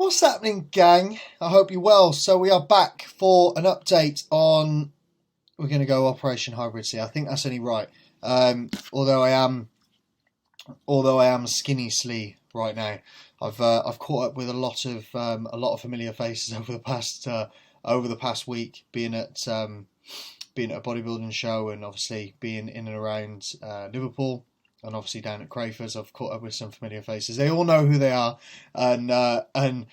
What's happening, gang? I hope you're well. So we are back for an update on. We're going to go Operation Hybrid Sea. I think that's only right. Although I am skinny Slee right now. I've caught up with a lot of familiar faces over the past week, being at a bodybuilding show and obviously being in and around Liverpool. And obviously down at Crayford's, I've caught up with some familiar faces. They all know who they are, and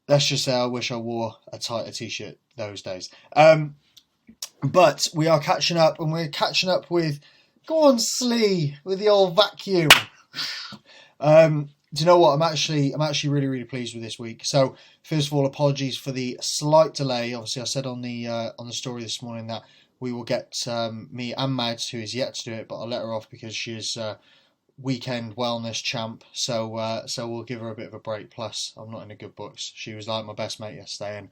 let's just say I wish I wore a tighter t-shirt those days. But we are catching up, and we're catching up with, go on Slee, with the old vacuum. Do you know what? I'm actually really, really pleased with this week. So first of all, apologies for the slight delay. Obviously, I said on the story this morning that we will get me and Mads, who is yet to do it, but I'll let her off because she's weekend wellness champ. So we'll give her a bit of a break. Plus, I'm not in the good books. She was like my best mate yesterday, and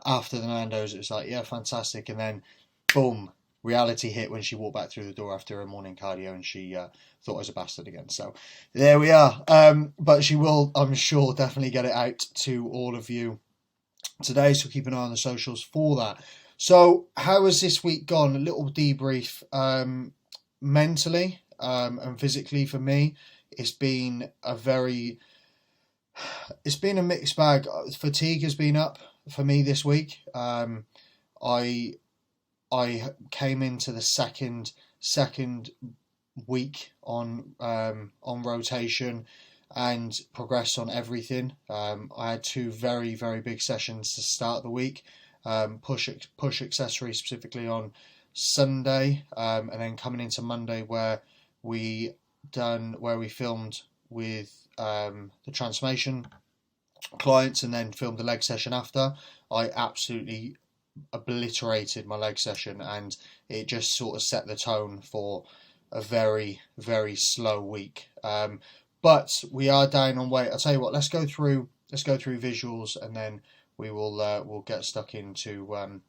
after the Nando's, it was like, yeah, fantastic. And then, boom, reality hit when she walked back through the door after her morning cardio, and she thought I was a bastard again. So there we are. But she will, I'm sure, definitely get it out to all of you today. So keep an eye on the socials for that. So how has this week gone? A little debrief. Mentally and physically for me, it's been a mixed bag. Fatigue has been up for me this week. I came into the second week on rotation and progressed on everything. I had two very, very big sessions to start the week. Push accessory specifically on Sunday, and then coming into Monday where we filmed with the transformation clients and then filmed the leg session after. I absolutely obliterated my leg session, and it just sort of set the tone for a very, very slow week. But we are down on weight. I'll tell you what, let's go through visuals, and then we'll get stuck into where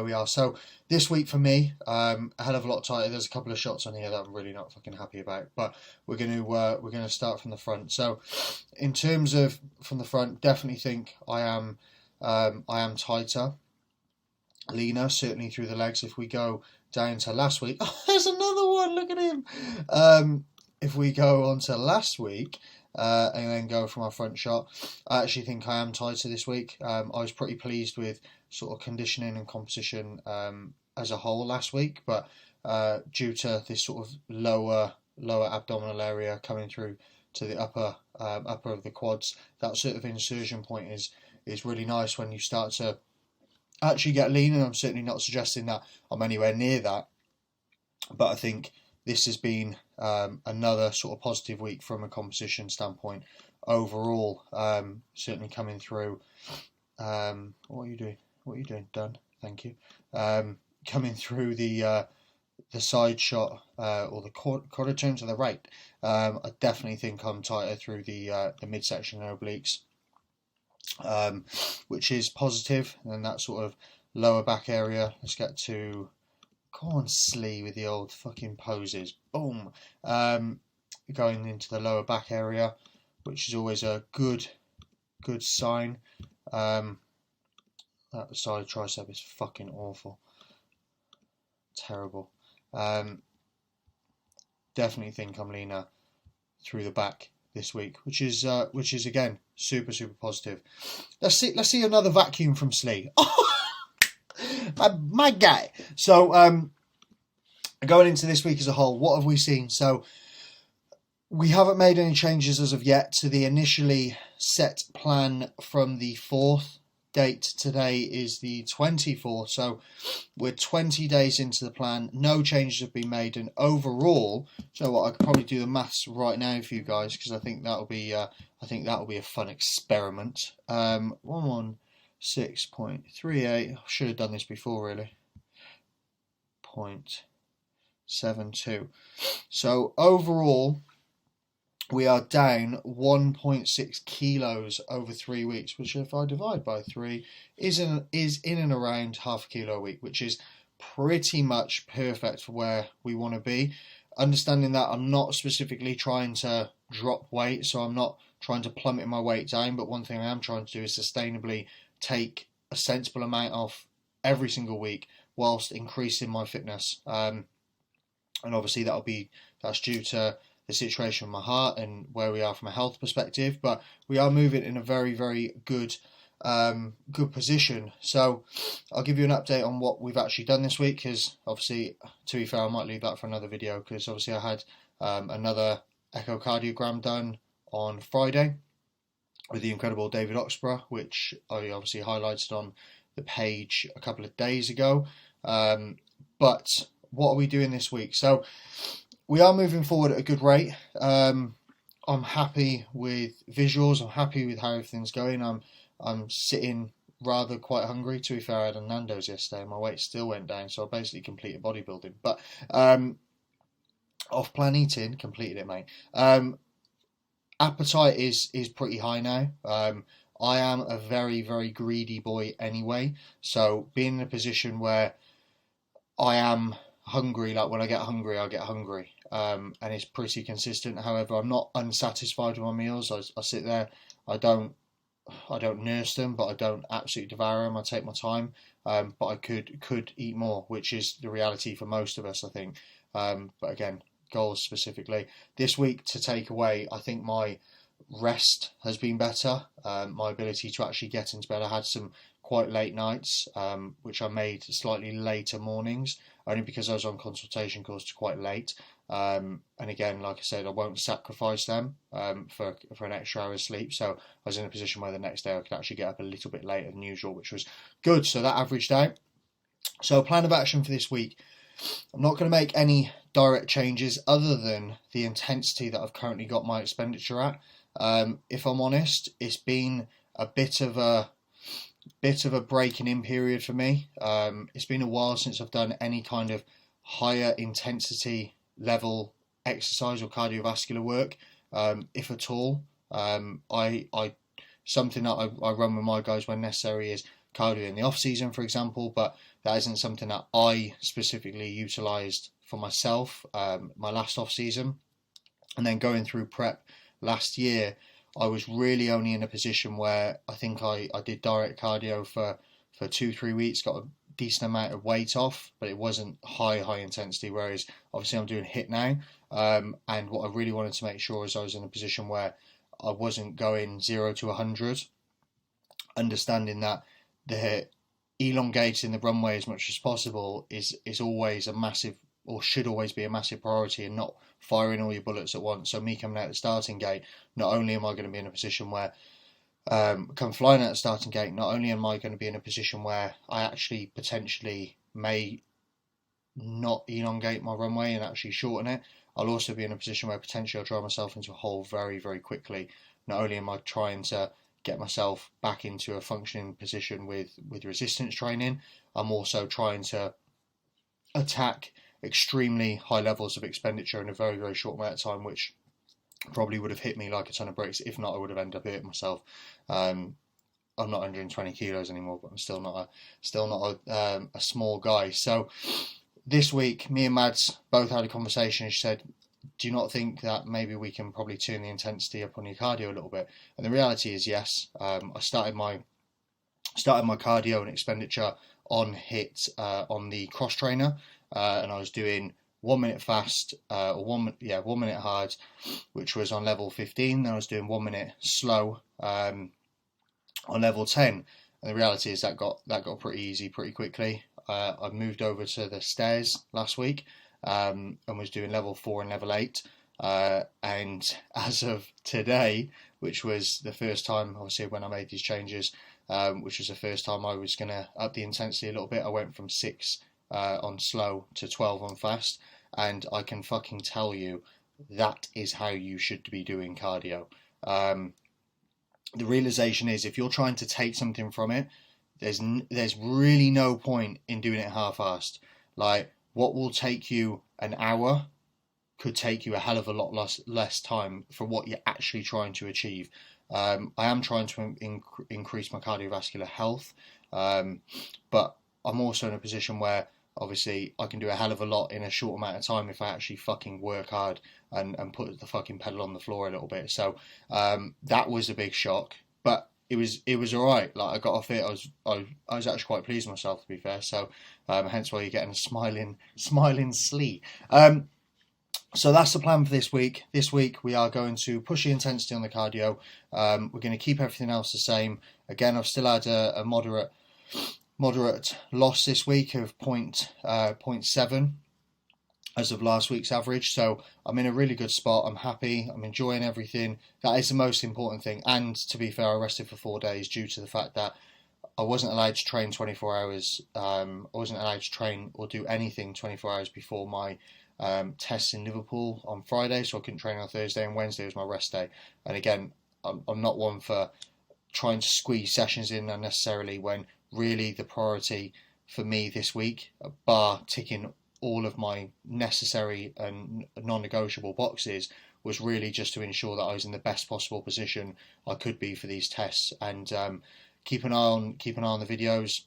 we are. So this week for me, a hell of a lot tighter. There's a couple of shots on here that I'm really not fucking happy about, but we're gonna start from the front. So in terms of from the front, definitely think I am tighter, leaner, certainly through the legs. If we go down to last week, oh, there's another one. Look at him. If we go on to last week. And then go from our front shot, I actually think I am tighter this week. I was pretty pleased with sort of conditioning and composition as a whole last week, but due to this sort of lower abdominal area coming through to the upper of the quads, that sort of insertion point is really nice when you start to actually get lean. And I'm certainly not suggesting that I'm anywhere near that, but I think this has been another sort of positive week from a composition standpoint overall. Certainly coming through. What are you doing? Done. Thank you. Coming through the side shot or the quarter turn to the right. I definitely think I'm tighter through the midsection and obliques, which is positive. And then that sort of lower back area. Let's get to. Go on, Slee, with the old fucking poses. Boom. Going into the lower back area, which is always a good sign. That side tricep is fucking awful. Terrible. Definitely think I'm leaner through the back this week, which is again super, super positive. Let's see another vacuum from Slee. My guy. So going into this week as a whole, what have we seen? So we haven't made any changes as of yet to the initially set plan from the 4th. Date today is the 24th, so we're 20 days into the plan. No changes have been made, and overall, so what, I could probably do the maths right now for you guys because I think that'll be a fun experiment. 116.38. I should have done this before, really. 0.72. So overall, we are down 1.6 kilos over 3 weeks, which if I divide by 3 is in and around half a kilo a week, which is pretty much perfect for where we want to be. Understanding that I'm not specifically trying to drop weight, so I'm not trying to plummet my weight down, but one thing I am trying to do is sustainably take a sensible amount off every single week whilst increasing my fitness. And obviously that's due to the situation with my heart and where we are from a health perspective, but we are moving in a very, very good position. So I'll give you an update on what we've actually done this week, because obviously, to be fair, I might leave that for another video, because obviously I had another echocardiogram done on Friday with the incredible David Oxborough, which I obviously highlighted on the page a couple of days ago. But what are we doing this week? So we are moving forward at a good rate. I'm happy with visuals. I'm happy with how everything's going. I'm sitting rather quite hungry. To be fair, I had a Nando's yesterday. My weight still went down, so I basically completed bodybuilding. But off-plan eating, completed it, mate. Appetite is pretty high now. I am a very, very greedy boy anyway. So being in a position where I am hungry, like when I get hungry, I get hungry. And it's pretty consistent. However, I'm not unsatisfied with my meals. I sit there, I don't nurse them, but I don't absolutely devour them. I take my time, but I could eat more, which is the reality for most of us, I think. But again, goals specifically this week to take away, I think my rest has been better. My ability to actually get into bed. I had some quite late nights, which I made slightly later mornings, only because I was on consultation calls to quite late. And again, like I said, I won't sacrifice them for an extra hour's sleep. So I was in a position where the next day I could actually get up a little bit later than usual, which was good. So that averaged out. So plan of action for this week. I'm not going to make any direct changes other than the intensity that I've currently got my expenditure at. If I'm honest, it's been a bit of a breaking in period for me. It's been a while since I've done any kind of higher intensity level exercise or cardiovascular work, if at all. Something that I run with my guys when necessary is cardio in the off season, for example, but that isn't something that I specifically utilised for myself my last off season. And then going through prep last year, I was really only in a position where I think I did direct cardio for 2-3 weeks, got a decent amount of weight off, but it wasn't high intensity, whereas obviously I'm doing HIIT now. And what I really wanted to make sure is I was in a position where I wasn't going 0 to 100, understanding that the elongating the runway as much as possible is always a massive, or should always be a massive priority, and not firing all your bullets at once. So me coming out the starting gate, not only am I going to be in a position where come flying out the starting gate, not only am I going to be in a position where I actually potentially may not elongate my runway and actually shorten it, I'll also be in a position where potentially I'll drive myself into a hole very, very quickly. Not only am I trying to get myself back into a functioning position with resistance training, I'm also trying to attack extremely high levels of expenditure in a very, very short amount of time, which probably would have hit me like a ton of bricks. If not, I would have ended up hurting myself. I'm not 120 kilos anymore, but I'm still not a small guy. So this week, me and Mads both had a conversation. She said, do you not think that maybe we can probably turn the intensity up on your cardio a little bit? And the reality is yes. I started my cardio and expenditure on HIIT on the cross trainer, and I was doing 1 minute fast, or 1 minute hard, which was on level 15. Then I was doing 1 minute slow on level 10. And the reality is that got pretty easy pretty quickly. I moved over to the stairs last week and was doing level 4 and level 8. And as of today, which was the first time, obviously, when I made these changes, which was the first time I was going to up the intensity a little bit, I went from 6 on slow to 12 on fast. And I can fucking tell you that is how you should be doing cardio. The realization is, if you're trying to take something from it, there's really no point in doing it half-assed. Like, what will take you an hour could take you a hell of a lot less time for what you're actually trying to achieve. I am trying to increase my cardiovascular health, but I'm also in a position where obviously I can do a hell of a lot in a short amount of time if I actually fucking work hard and put the fucking pedal on the floor a little bit. So that was a big shock, but it was all right. Like, I got off it. I was actually quite pleased with myself, to be fair. So hence why you're getting a smiling Slee. So that's the plan for this week. This week we are going to push the intensity on the cardio. We're going to keep everything else the same. Again, I've still had a moderate loss this week of 0.7 as of last week's average. So I'm in a really good spot. I'm happy. I'm enjoying everything. That is the most important thing. And to be fair, I rested for 4 days due to the fact that I wasn't allowed to train 24 hours. I wasn't allowed to train or do anything 24 hours before my tests in Liverpool on Friday. So I couldn't train on Thursday, and Wednesday was my rest day. And again, I'm not one for trying to squeeze sessions in unnecessarily when really the priority for me this week, bar ticking all of my necessary and non-negotiable boxes, was really just to ensure that I was in the best possible position I could be for these tests. And keep an eye on the videos.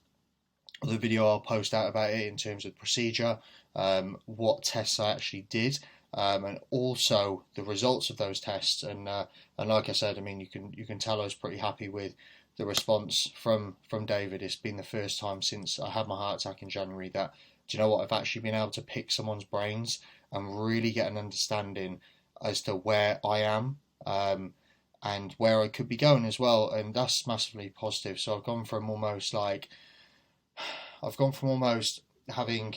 The video I'll post out about it in terms of procedure, what tests I actually did, and also the results of those tests. And like I said, I mean, you can tell I was pretty happy with the response from David. It's been the first time since I had my heart attack in January that, do you know what, I've actually been able to pick someone's brains and really get an understanding as to where I am and where I could be going as well, and that's massively positive. So I've gone from almost having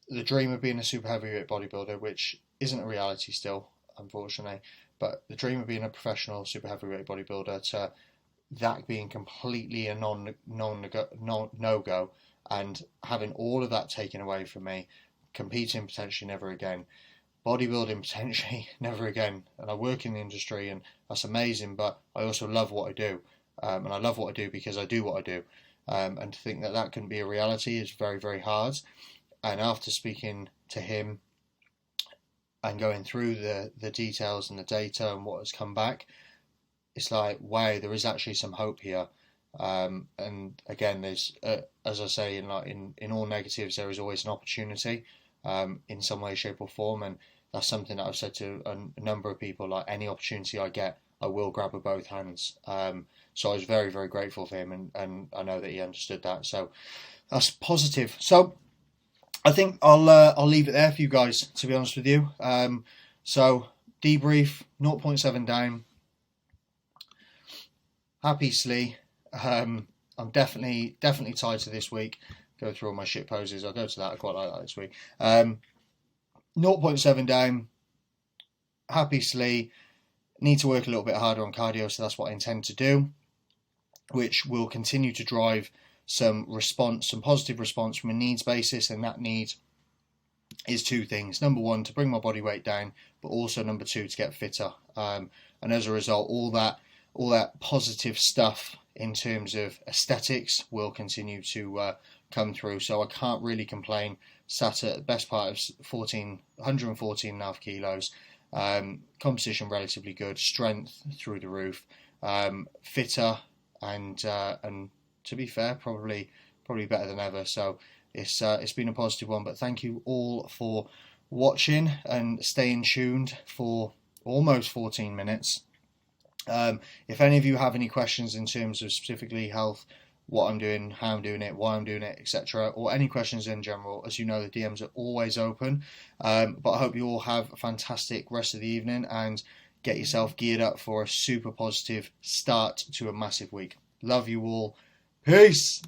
the dream of being a super heavyweight bodybuilder, which isn't a reality still, unfortunately, but the dream of being a professional super heavyweight bodybuilder, to that being completely a no-go, and having all of that taken away from me, competing potentially never again, bodybuilding potentially never again. And I work in the industry, and that's amazing, but I also love what I do, and I love what I do because I do what I do. And to think that couldn't be a reality is very, very hard. And after speaking to him and going through the details and the data and what has come back, it's like, wow, there is actually some hope here. And again, there's as I say, in all negatives, there is always an opportunity in some way, shape, or form. And that's something that I've said to a number of people. Like, any opportunity I get, I will grab with both hands. So I was very, very grateful for him, and I know that he understood that. So that's positive. So I think I'll leave it there for you guys, to be honest with you. So debrief, 0.7 down. Happy Slee. I'm definitely tied to this week. Go through all my shit poses. I'll go to that. I quite like that this week. 0.7 down. Happy Slee. Need to work a little bit harder on cardio, so that's what I intend to do, which will continue to drive some positive response from a needs basis. And that need is two things. Number one, to bring my body weight down, but also number two, to get fitter. And as a result, all that positive stuff in terms of aesthetics will continue to come through. So I can't really complain. Sat at the best part of 114.5 kilos. Composition relatively good, strength through the roof, fitter, and to be fair, probably better than ever. So it's been a positive one. But thank you all for watching and staying tuned for almost 14 minutes. If any of you have any questions in terms of specifically health, what I'm doing, how I'm doing it, why I'm doing it, etc., or any questions in general, as you know, the DMs are always open. But I hope you all have a fantastic rest of the evening and get yourself geared up for a super positive start to a massive week. Love you all. Peace.